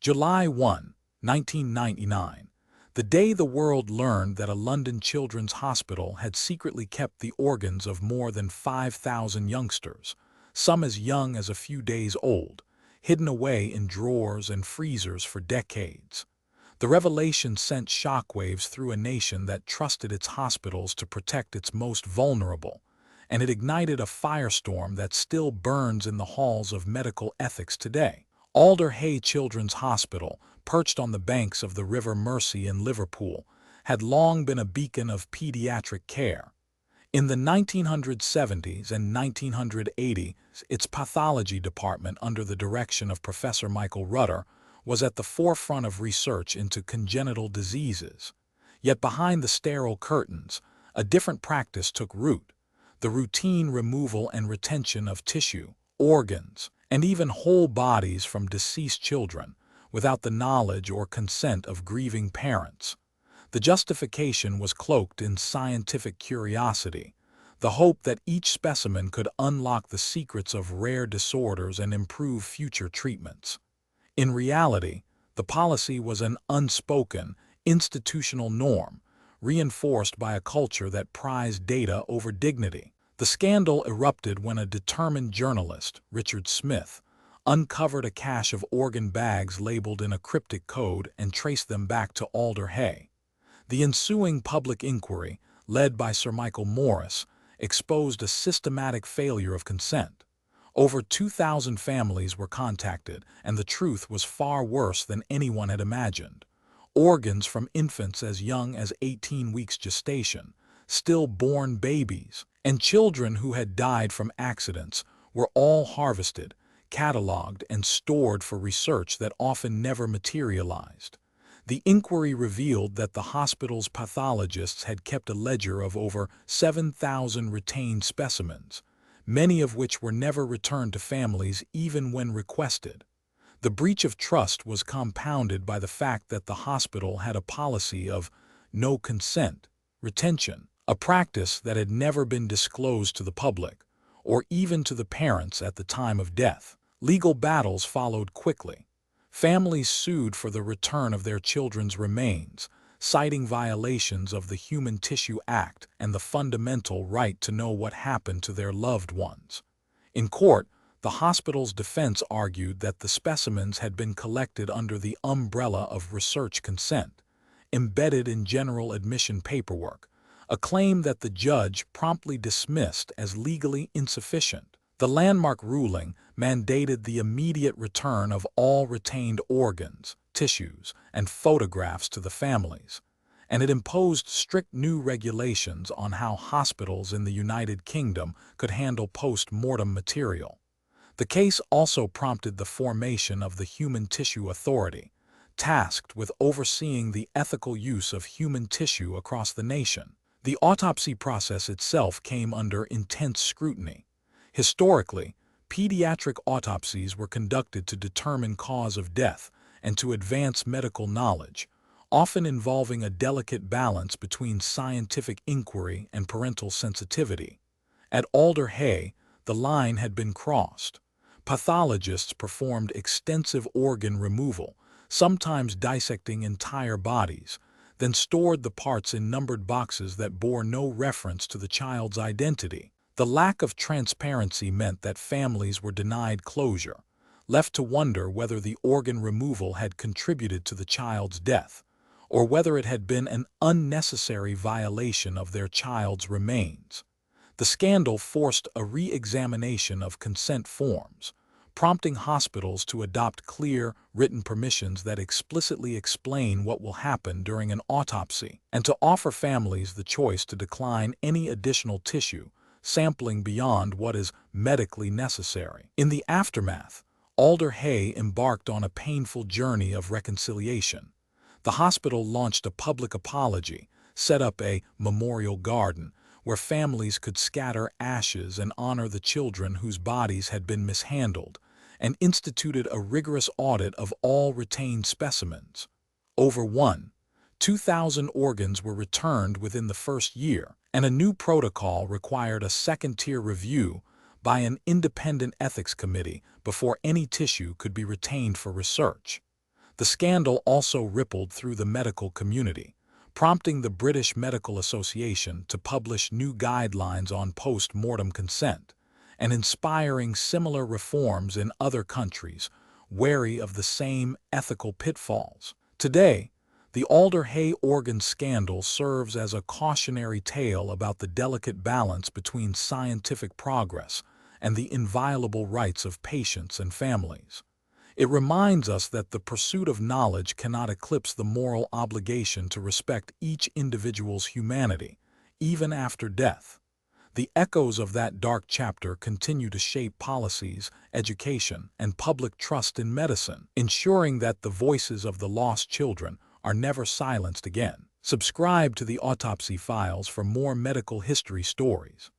July 1, 1999, the day the world learned that a London children's hospital had secretly kept the organs of more than 5,000 youngsters, some as young as a few days old, hidden away in drawers and freezers for decades. The revelation sent shockwaves through a nation that trusted its hospitals to protect its most vulnerable, and it ignited a firestorm that still burns in the halls of medical ethics today. Alder Hey Children's Hospital, perched on the banks of the River Mersey in Liverpool, had long been a beacon of pediatric care. In the 1970s and 1980s, its pathology department, under the direction of Professor Michael Rutter, was at the forefront of research into congenital diseases. Yet behind the sterile curtains, a different practice took root: the routine removal and retention of tissue, organs, and even whole bodies from deceased children, without the knowledge or consent of grieving parents. The justification was cloaked in scientific curiosity, the hope that each specimen could unlock the secrets of rare disorders and improve future treatments. In reality, the policy was an unspoken, institutional norm, reinforced by a culture that prized data over dignity. The scandal erupted when a determined journalist, Richard Smith, uncovered a cache of organ bags labeled in a cryptic code and traced them back to Alder Hey. The ensuing public inquiry, led by Sir Michael Morris, exposed a systematic failure of consent. Over 2,000 families were contacted, and the truth was far worse than anyone had imagined. Organs from infants as young as 18 weeks gestation, stillborn babies, and children who had died from accidents were all harvested, cataloged, and stored for research that often never materialized. The inquiry revealed that the hospital's pathologists had kept a ledger of over 7,000 retained specimens, many of which were never returned to families even when requested. The breach of trust was compounded by the fact that the hospital had a policy of no consent retention, a practice that had never been disclosed to the public, or even to the parents at the time of death. Legal battles followed quickly. Families sued for the return of their children's remains, citing violations of the Human Tissue Act and the fundamental right to know what happened to their loved ones. In court, the hospital's defense argued that the specimens had been collected under the umbrella of research consent, embedded in general admission paperwork, a claim that the judge promptly dismissed as legally insufficient. The landmark ruling mandated the immediate return of all retained organs, tissues, and photographs to the families, and it imposed strict new regulations on how hospitals in the United Kingdom could handle post-mortem material. The case also prompted the formation of the Human Tissue Authority, tasked with overseeing the ethical use of human tissue across the nation. The autopsy process itself came under intense scrutiny. Historically, pediatric autopsies were conducted to determine cause of death and to advance medical knowledge, often involving a delicate balance between scientific inquiry and parental sensitivity. At Alder Hey, the line had been crossed. Pathologists performed extensive organ removal, sometimes dissecting entire bodies, then stored the parts in numbered boxes that bore no reference to the child's identity. The lack of transparency meant that families were denied closure, left to wonder whether the organ removal had contributed to the child's death, or whether it had been an unnecessary violation of their child's remains. The scandal forced a re-examination of consent forms, prompting hospitals to adopt clear, written permissions that explicitly explain what will happen during an autopsy, and to offer families the choice to decline any additional tissue, sampling beyond what is medically necessary. In the aftermath, Alder Hey embarked on a painful journey of reconciliation. The hospital launched a public apology, set up a memorial garden where families could scatter ashes and honor the children whose bodies had been mishandled, and instituted a rigorous audit of all retained specimens. Over 2,000 organs were returned within the first year, and a new protocol required a second-tier review by an independent ethics committee before any tissue could be retained for research. The scandal also rippled through the medical community, prompting the British Medical Association to publish new guidelines on post-mortem consent and inspiring similar reforms in other countries, wary of the same ethical pitfalls. Today, the Alder Hey Organs Scandal serves as a cautionary tale about the delicate balance between scientific progress and the inviolable rights of patients and families. It reminds us that the pursuit of knowledge cannot eclipse the moral obligation to respect each individual's humanity, even after death. The echoes of that dark chapter continue to shape policies, education, and public trust in medicine, ensuring that the voices of the lost children are never silenced again. Subscribe to the Autopsy Files for more medical history stories.